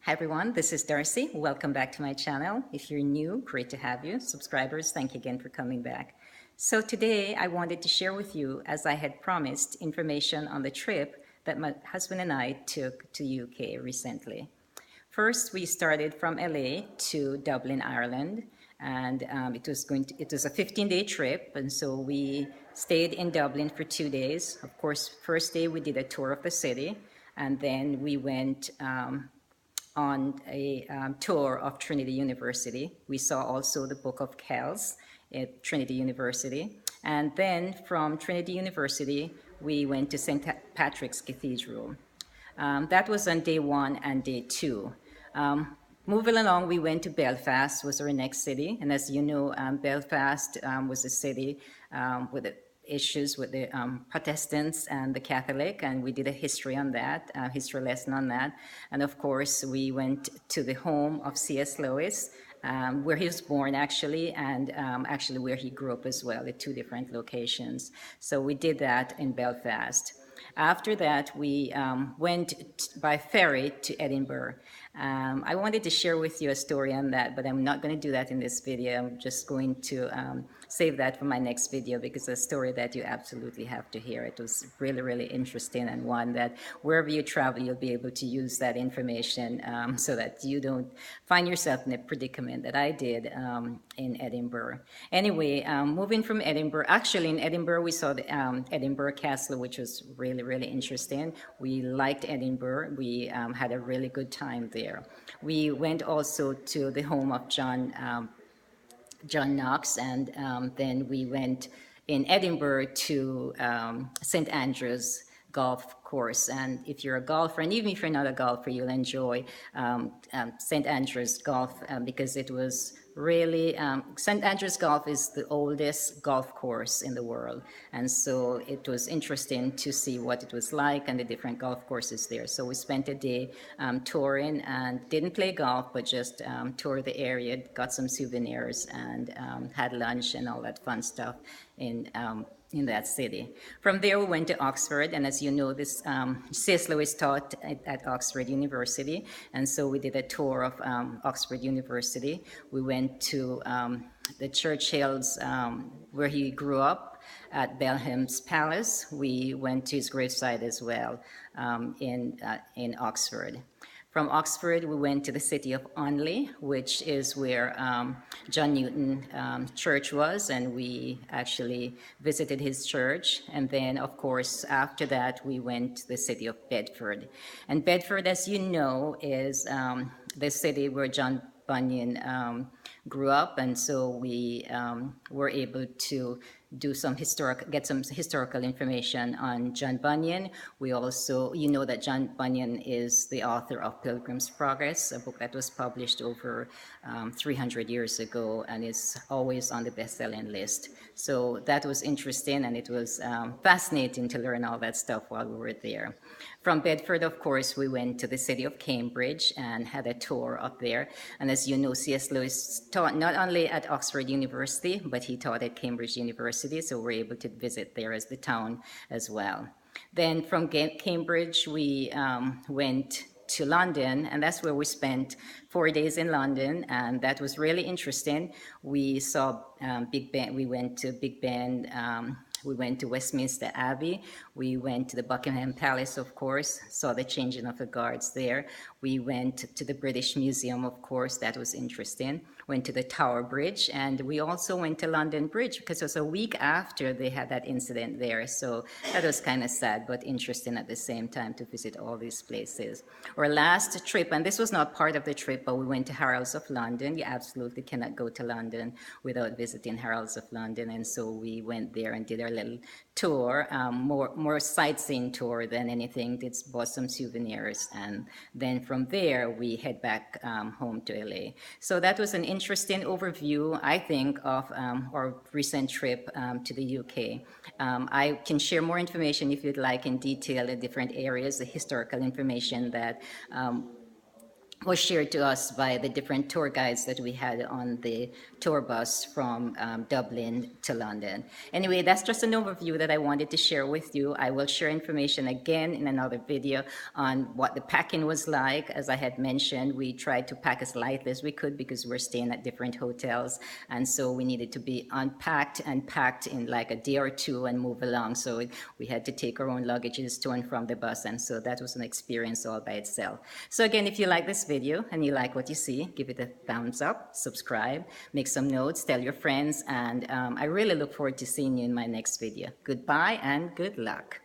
Hi everyone, this is Darcy. Welcome back to my channel. If you're new, great to have you. Subscribers, thank you again for coming back. So today I wanted to share with you, as I had promised, information on the trip that my husband and I took to UK recently. First, we started from LA to Dublin, Ireland, and it was a 15-day trip, and so we stayed in Dublin for 2 days. Of course, first day we did a tour of the city, and then we went on a tour of Trinity University. We saw also the Book of Kells at Trinity University. And then from Trinity University, we went to St. Patrick's Cathedral. That was on day 1 and day 2. Moving along, we went to Belfast, was our next city. And as you know, Belfast was a city with issues with the Protestants and the Catholic, and we did a history on that, history lesson on that. And of course, we went to the home of C.S. Lewis, where he was born actually, and actually where he grew up as well, at 2 different locations. So we did that in Belfast. After that, we went by ferry to Edinburgh. I wanted to share with you a story on that, but I'm not going to do that in this video. I'm just going to save that for my next video because it's a story that you absolutely have to hear. It was really, really interesting, and one that wherever you travel, you'll be able to use that information so that you don't find yourself in a predicament that I did in Edinburgh. Anyway, moving from Edinburgh, actually in Edinburgh, we saw the Edinburgh Castle, which was really, really interesting. We liked Edinburgh. We had a really good time there. We went also to the home of John Knox, and then we went in Edinburgh to St. Andrew's golf course. And if you're a golfer, and even if you're not a golfer, you'll enjoy St. Andrew's golf because it was really, St. Andrew's Golf is the oldest golf course in the world. And so it was interesting to see what it was like and the different golf courses there. So we spent a day touring and didn't play golf, but just toured the area, got some souvenirs, and had lunch and all that fun stuff in that city. From there, we went to Oxford, and as you know, this C.S. Lewis taught at Oxford University, and so we did a tour of Oxford University. We went to the Churchill's, where he grew up, at Belham's Palace. We went to his gravesite as well in Oxford. From Oxford, we went to the city of Onley, which is where John Newton Church was, and we actually visited his church. And then, of course, after that, we went to the city of Bedford. And Bedford, as you know, is the city where John Bunyan grew up, and so we were able to get some historical information on John Bunyan. We also, you know that John Bunyan is the author of Pilgrim's Progress, a book that was published over 300 years ago and is always on the best-selling list. So that was interesting, and it was fascinating to learn all that stuff while we were there. From Bedford, of course, we went to the city of Cambridge and had a tour up there. And as you know, C.S. Lewis taught not only at Oxford University, but he taught at Cambridge University, so we're able to visit there as the town as well. Then from Cambridge, we went to London, and that's where we spent 4 days in London, and that was really interesting. We saw Big Ben, we went to Big Ben, we went to Westminster Abbey, we went to the Buckingham Palace, of course, saw the changing of the guards there. We went to the British Museum, of course, that was interesting. Went to the Tower Bridge, and we also went to London Bridge because it was a week after they had that incident there. So that was kind of sad, but interesting at the same time to visit all these places. Our last trip, and this was not part of the trip, but we went to Harrods of London. You absolutely cannot go to London without visiting Harrods of London, and so we went there and did our little tour, more sightseeing tour than anything. Bought some souvenirs, and then from there we head back home to LA. So that was an interesting overview, I think, of our recent trip to the UK. I can share more information if you'd like in detail in different areas, the historical information that was shared to us by the different tour guides that we had on the tour bus from Dublin to London. Anyway, that's just an overview that I wanted to share with you. I will share information again in another video on what the packing was like. As I had mentioned, we tried to pack as light as we could because we're staying at different hotels, and so we needed to be unpacked and packed in like a day or two and move along. So we had to take our own luggages to and from the bus, and so that was an experience all by itself. So again, if you like this video and you like what you see, give it a thumbs up, subscribe, make some notes, tell your friends, and I really look forward to seeing you in my next video. Goodbye and good luck.